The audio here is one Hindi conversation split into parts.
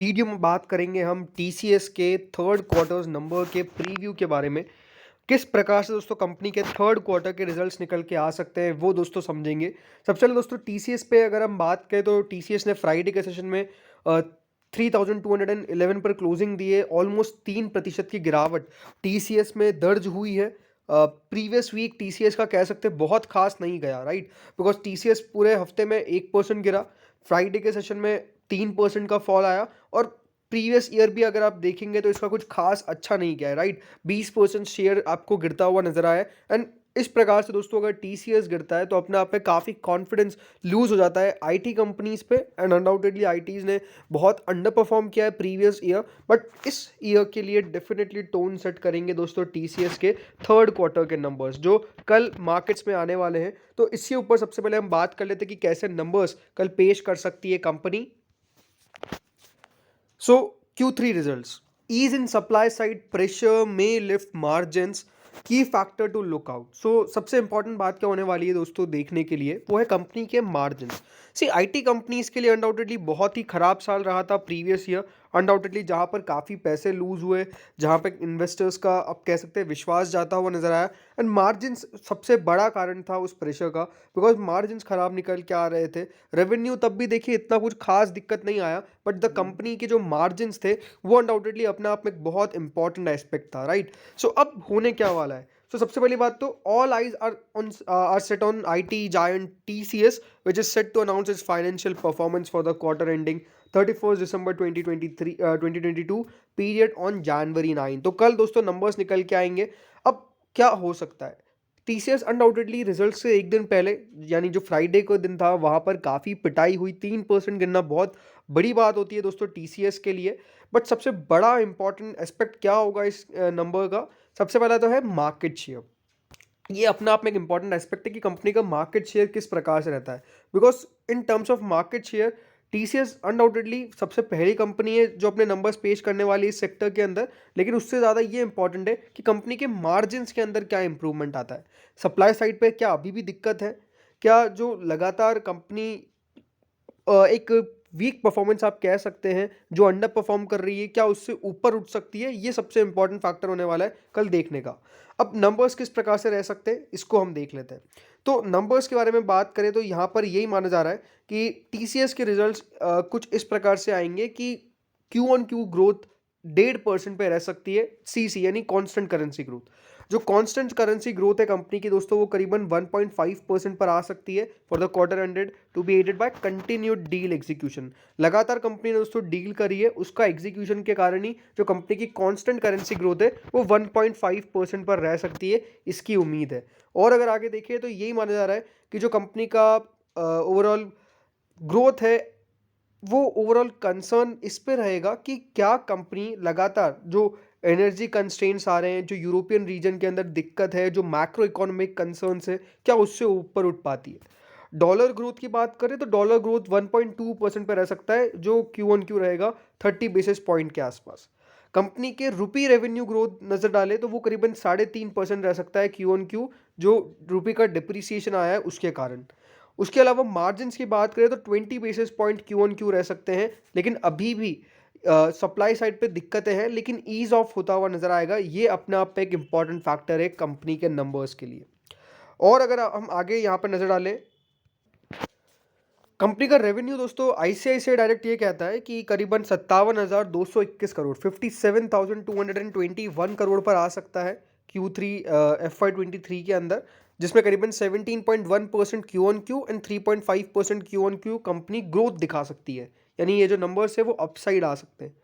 वीडियो में बात करेंगे हम टीसीएस के थर्ड क्वार्टर्स नंबर के प्रीव्यू के बारे में। किस प्रकार से दोस्तों कंपनी के थर्ड क्वार्टर के रिजल्ट्स निकल के आ सकते हैं वो दोस्तों समझेंगे। सबसे पहले दोस्तों टीसीएस पे अगर हम बात करें तो टीसीएस ने फ्राइडे के सेशन में 3211 पर क्लोजिंग दी है। ऑलमोस्ट 3% की गिरावट टीसीएस में दर्ज हुई है। प्रीवियस वीक टीसीएस का कह सकते हैं बहुत खास नहीं गया, राइट, बिकॉज टीसीएस पूरे हफ्ते में 1% गिरा। फ्राइडे के सेशन में 3% का फॉल आया और प्रीवियस ईयर भी अगर आप देखेंगे तो इसका कुछ खास अच्छा नहीं गया है, राइट। 20% शेयर आपको गिरता हुआ नजर आया। एंड इस प्रकार से दोस्तों अगर टीसीएस गिरता है तो अपने आप में काफ़ी कॉन्फिडेंस लूज हो जाता है आईटी कंपनीज पे। एंड अनडाउटेडली आईटीज ने बहुत अंडर परफॉर्म किया है प्रीवियस ईयर, बट इस ईयर के लिए डेफिनेटली टोन सेट करेंगे दोस्तों टीसीएस के थर्ड क्वार्टर के नंबर्स जो कल मार्केट्स में आने वाले हैं। तो इसके ऊपर सबसे पहले हम बात कर लेते हैं कि कैसे नंबर्स कल पेश कर सकती है company. So Q3 results. Ease in supply side pressure may lift margins. की फैक्टर टू लुक आउट। सो सबसे इंपॉर्टेंट बात क्या होने वाली है दोस्तों देखने के लिए, वो है कंपनी के मार्जिन। सी आईटी कंपनीज के लिए अनडाउटेडली बहुत ही खराब साल रहा था प्रीवियस ईयर। अनडाउटेडली जहाँ पर काफ़ी पैसे लूज हुए, जहाँ पे इन्वेस्टर्स का अब कह सकते हैं विश्वास जाता हुआ नजर आया। एंड मार्जिन्स सबसे बड़ा कारण था उस प्रेशर का, बिकॉज मार्जिन्स खराब निकल के आ रहे थे। रेवेन्यू तब भी देखिए इतना कुछ खास दिक्कत नहीं आया, बट द कंपनी के जो मार्जिन्स थे वो अनडाउटेडली अपने आप में एक बहुत इंपॉर्टेंट एस्पेक्ट था, राइट। सो अब होने क्या वाला है। सो सबसे पहली बात तो all eyes are set on IT giant TCS which is set to announce its financial performance for the quarter ending 31st December 2022 period on January 9। तो कल दोस्तों नंबर्स निकल के आएंगे। अब क्या हो सकता है, टीसीएस अनडाउटेडली रिजल्ट से एक दिन पहले यानी जो फ्राइडे को दिन था वहां पर काफ़ी पिटाई हुई। 3% गिरना बहुत बड़ी बात होती है दोस्तों टीसीएस के लिए। बट सबसे बड़ा इंपॉर्टेंट एस्पेक्ट क्या होगा इस नंबर का, सबसे पहला तो है मार्केट शेयर। ये अपना आप में एक इंपॉर्टेंट एस्पेक्ट है कि कंपनी का मार्केट शेयर किस प्रकार से रहता है, because in terms of market share TCS undoubtedly सबसे पहली कंपनी है जो अपने नंबर्स पेश करने वाली है इस सेक्टर के अंदर। लेकिन उससे ज़्यादा ये इंपॉर्टेंट है कि कंपनी के मार्जिन्स के अंदर क्या इंप्रूवमेंट आता है। सप्लाई साइड पे क्या अभी भी दिक्कत है, क्या जो लगातार कंपनी एक वीक परफॉर्मेंस आप कह सकते हैं जो अंडर परफॉर्म कर रही है, क्या उससे ऊपर उठ सकती है, ये सबसे इंपॉर्टेंट फैक्टर होने वाला है कल देखने का। अब नंबर्स किस प्रकार से रह सकते हैं इसको हम देख लेते हैं। तो नंबर्स के बारे में बात करें तो यहाँ पर यही माना जा रहा है कि टीसीएस के रिजल्ट्स कुछ इस प्रकार से आएंगे कि क्यू ऑन क्यू ग्रोथ 1.5% पे रह सकती है, सीसी यानी कांस्टेंट करेंसी ग्रोथ। जो कांस्टेंट करेंसी ग्रोथ है कंपनी की दोस्तों वो करीबन 1.5% पर आ सकती है for the quarter ended to be aided by continued deal execution. लगातार कंपनी ने दोस्तों डील करी है, उसका एग्जीक्यूशन के कारण ही जो कंपनी की कांस्टेंट करेंसी ग्रोथ है वो 1.5% पर रह सकती है, इसकी उम्मीद है। और अगर आगे देखिए तो यही माना जा रहा है कि जो कंपनी का ओवरऑल ग्रोथ है वो ओवरऑल कंसर्न इस पे रहेगा कि क्या कंपनी लगातार जो एनर्जी कंस्ट्रेंट्स आ रहे हैं, जो यूरोपियन रीजन के अंदर दिक्कत है, जो मैक्रो इकोनॉमिक कंसर्न्स है, क्या उससे ऊपर उठ पाती है। डॉलर ग्रोथ की बात करें तो डॉलर ग्रोथ 1.2% पे रह सकता है जो क्यू ऑन क्यू रहेगा 30 बेसिस पॉइंट के आसपास। कंपनी के रुपी रेवेन्यू ग्रोथ नजर डाले तो वो करीबन 3.5% रह सकता है क्यू ऑन क्यू, जो रुपी का डिप्रिसिएशन आया है उसके कारण। उसके अलावा मार्जिन्स की बात करें तो 20 basis point Q on Q रह सकते हैं, लेकिन अभी भी सप्लाई साइड पे दिक्कतें हैं, लेकिन ईज ऑफ होता हुआ नजर आएगा। ये अपने आप पे एक इंपॉर्टेंट फैक्टर है कंपनी के नंबर्स के लिए। और अगर हम आगे यहाँ पर नजर डालें कंपनी का रेवेन्यू दोस्तों, आईसीआईसीआई डायरेक्ट ये कहता है कि करीबन 57,221 करोड़ 57,221 करोड़ पर आ सकता है Q3 FY23 के अंदर, जिसमें करीबन 17.1% Q on Q and 3.5% Q on Q company growth दिखा सकती है। यानी ये जो नंबर्स है वो अपसाइड आ सकते हैं।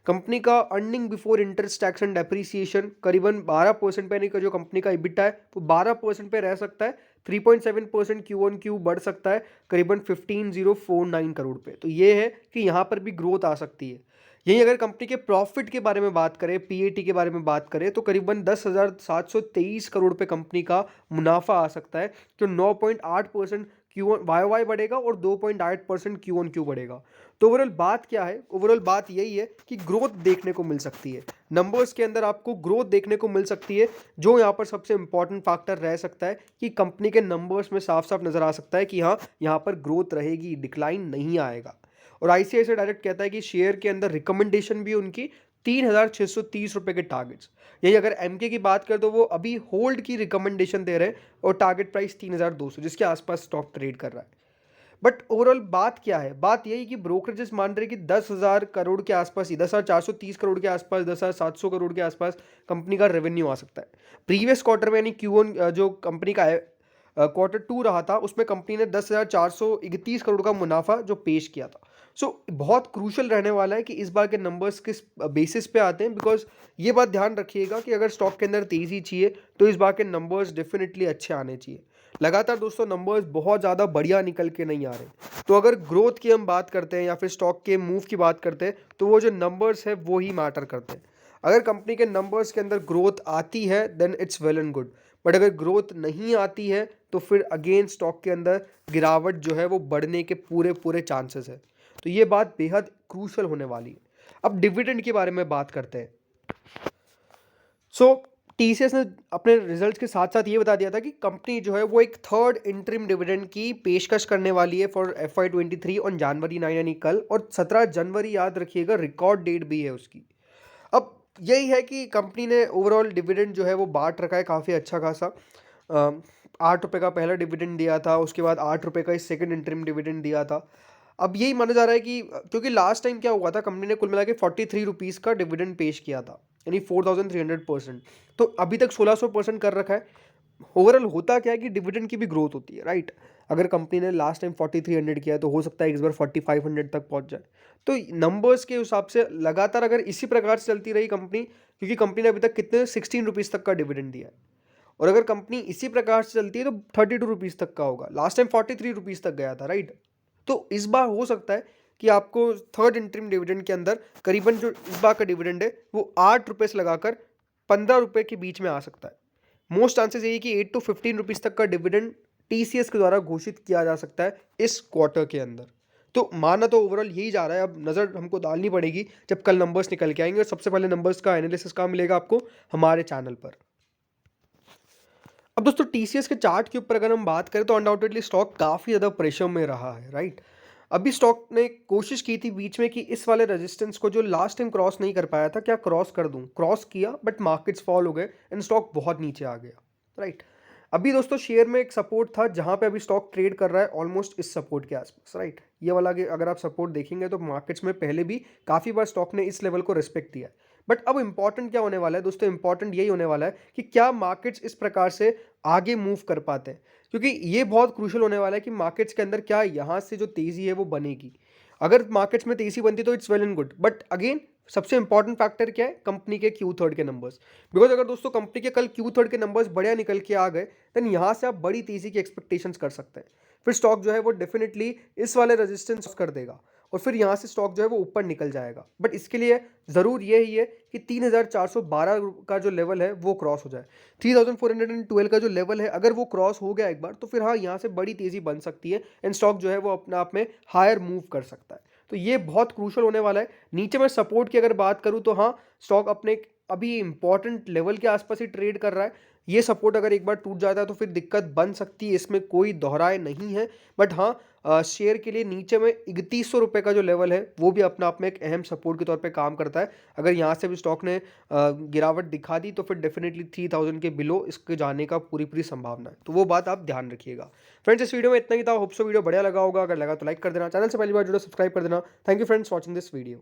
कंपनी का earning before interest tax and depreciation करीबन 12% पे, यानी कि जो कंपनी का इबिटा है वो 12% पे रह सकता है। 3.7% क्यू ऑन क्यू बढ़ सकता है करीबन 15,049 करोड़ पे। तो ये है कि यहाँ पर भी ग्रोथ आ सकती है। यही अगर कंपनी के प्रॉफिट के बारे में बात करें, पीएटी के बारे में बात करें तो करीबन 10,723 करोड़ पे कंपनी का मुनाफा आ सकता है, जो 9.8% क्यू वाई वाई बढ़ेगा और 2.8% क्यू ऑन क्यू बढ़ेगा। तो ओवरऑल बात क्या है, ओवरऑल बात यही है कि ग्रोथ देखने को मिल सकती है, नंबर्स के अंदर आपको ग्रोथ देखने को मिल सकती है, जो यहाँ पर सबसे इंपॉर्टेंट फैक्टर रह सकता है कि कंपनी के नंबर्स में साफ साफ नजर आ सकता है कि हाँ यहाँ पर ग्रोथ रहेगी, डिक्लाइन नहीं आएगा। और आईसीआईसीआई डायरेक्ट कहता है कि शेयर के अंदर रिकमेंडेशन भी उनकी 3,630 रुपये के टारगेट्स। यही अगर एमके की बात करें तो वो अभी होल्ड की रिकमेंडेशन दे रहे हैं और टारगेट प्राइस 3,200 जिसके आसपास स्टॉक ट्रेड कर रहा है। बट ओवरऑल बात क्या है, बात यही कि ब्रोकरेजेस मान रहे कि 10,000 करोड़ के आसपास ही 10,430 करोड़ के आसपास 10,700 करोड़ के आसपास कंपनी का रेवेन्यू आ सकता है। प्रीवियस क्वार्टर में यानी Q1 जो कंपनी का है Q2 रहा था उसमें कंपनी ने 10,431 करोड़ का मुनाफा जो पेश किया था। सो बहुत क्रूशल रहने वाला है कि इस बार के नंबर्स किस बेसिस पे आते हैं, बिकॉज ये बात ध्यान रखिएगा कि अगर स्टॉक के अंदर तेज़ी चाहिए तो इस बार के नंबर्स डेफिनेटली अच्छे आने चाहिए। लगातार दोस्तों नंबर्स बहुत ज़्यादा बढ़िया निकल के नहीं आ रहे, तो अगर ग्रोथ की हम बात करते हैं या फिर स्टॉक के मूव की बात करते हैं तो वो जो नंबर्स है वो ही मैटर करते हैं। अगर कंपनी के नंबर्स के अंदर ग्रोथ आती है then it's well and good, but अगर ग्रोथ नहीं आती है तो फिर अगेन स्टॉक के अंदर गिरावट जो है वो बढ़ने के पूरे पूरे चांसेस है। तो ये बात बेहद क्रूशल होने वाली है। अब डिविडेंड के बारे में बात करते हैं। सो टीसीएस ने अपने रिजल्ट्स के साथ साथ ये बता दिया था कि कंपनी जो है वो एक थर्ड इंटरिम डिविडेंड की पेशकश करने वाली है फॉर FY23 ऑन जनवरी 9 यानी कल, और 17 जनवरी याद रखिएगा रिकॉर्ड डेट भी है उसकी। अब यही है कि कंपनी ने ओवरऑल डिविडेंड जो है वो बांट रखा है काफ़ी अच्छा खासा। 8 रुपये का पहला डिविडेंड दिया था, उसके बाद 8 रुपये का इस सेकंड इंटरिम डिविडेंड दिया था। अब यही माना जा रहा है कि क्योंकि लास्ट टाइम क्या हुआ था, कंपनी ने कुल मिला के 43 रुपीज़ का डिविडेंड पेश किया था यानी 4,300%। तो अभी तक 1,600% कर रखा है। ओवरऑल होता क्या है कि डिविडेंड की भी ग्रोथ होती है, राइट। अगर कंपनी ने लास्ट टाइम 4,300 किया है तो हो सकता है इस बार 4,500 तक पहुंच जाए। तो नंबर्स के हिसाब से लगातार अगर इसी प्रकार से चलती रही कंपनी, क्योंकि कंपनी ने अभी तक कितने 16 रुपीज़ तक का डिविडेंड दिया है, और अगर कंपनी इसी प्रकार से चलती है तो 32 रुपीज़ तक का होगा। लास्ट टाइम 43 रुपीज़ तक गया था, राइट। तो इस बार हो सकता है कि आपको थर्ड इंटरिम डिविडेंड के अंदर करीबन जो इस बार का डिविडेंड है वो 8 रुपये से लगाकर 15 रुपये के बीच में आ सकता है। मोस्ट चांसेस यही कि 8 to 15 रुपीज़ तक का डिविडेंड टीसीएस के द्वारा घोषित किया जा सकता है इस क्वार्टर के अंदर। तो माना तो ओवरऑल यही जा रहा है। अब नज़र हमको डालनी पड़ेगी जब कल नंबर्स निकल के आएंगे, और सबसे पहले नंबर्स का एनालिसिस कहाँ मिलेगा आपको, हमारे चैनल पर। अब दोस्तों टीसीएस के चार्ट के ऊपर अगर हम बात करें तो अनडाउटेडली स्टॉक काफ़ी ज़्यादा प्रेशर में रहा है, राइट। अभी स्टॉक ने कोशिश की थी बीच में कि इस वाले रेजिस्टेंस को जो लास्ट टाइम क्रॉस नहीं कर पाया था क्या क्रॉस कर दूं, क्रॉस किया बट मार्केट्स फॉल हो गए एंड स्टॉक बहुत नीचे आ गया, राइट। अभी दोस्तों शेयर में एक सपोर्ट था जहां पे अभी स्टॉक ट्रेड कर रहा है ऑलमोस्ट इस सपोर्ट के आसपास, राइट। ये वाला अगर आप सपोर्ट देखेंगे तो मार्केट्स में पहले भी काफ़ी बार स्टॉक ने इस लेवल को रिस्पेक्ट दिया है। बट अब इंपॉर्टेंट क्या होने वाला है दोस्तों, इंपॉर्टेंट यही होने वाला है कि क्या मार्केट्स इस प्रकार से आगे मूव कर पाते हैं, क्योंकि ये बहुत क्रूशल होने वाला है कि मार्केट्स के अंदर क्या यहाँ से जो तेज़ी है वो बनेगी। अगर मार्केट्स में तेज़ी बनती तो it's well and good, but again सबसे इंपॉर्टेंट फैक्टर क्या है, कंपनी के Q3 के नंबर्स। बिकॉज अगर दोस्तों कंपनी के कल Q3 के नंबर्स बढ़िया निकल के आ गए देन यहाँ से आप बड़ी तेज़ी की एक्सपेक्टेशंस कर सकते हैं। फिर स्टॉक जो है वो डेफिनेटली इस वाले रेजिस्टेंस कर देगा और फिर यहाँ से स्टॉक जो है वो ऊपर निकल जाएगा। बट इसके लिए ज़रूर ये ही है कि 3,412 का जो लेवल है वो क्रॉस हो जाए। 3,412 का जो लेवल है अगर वो क्रॉस हो गया एक बार तो फिर हाँ यहाँ से बड़ी तेज़ी बन सकती है एंड स्टॉक जो है वो अपने आप में हायर मूव कर सकता है। तो ये बहुत क्रूशल होने वाला है। नीचे में सपोर्ट की अगर बात करूँ तो हाँ स्टॉक अपने अभी इंपॉर्टेंट लेवल के आसपास ही ट्रेड कर रहा है। ये सपोर्ट अगर एक बार टूट जाता है तो फिर दिक्कत बन सकती है, इसमें कोई दोहराए नहीं है। बट हाँ शेयर के लिए नीचे में 3100 रुपये का जो लेवल है वो भी अपने आप में एक अहम सपोर्ट के तौर पे काम करता है। अगर यहाँ से भी स्टॉक ने गिरावट दिखा दी तो फिर डेफिनेटली 3000 के बिलो इसके जाने का पूरी पूरी संभावना है, तो वो बात आप ध्यान रखिएगा। फ्रेंड्स इस वीडियो में इतना ही था। होप सो वीडियो बढ़िया लगा होगा, अगर लगा तो लाइक कर देना, चैनल से पहली बार जुड़ो सब्सक्राइब कर देना। Thank you friends watching this video.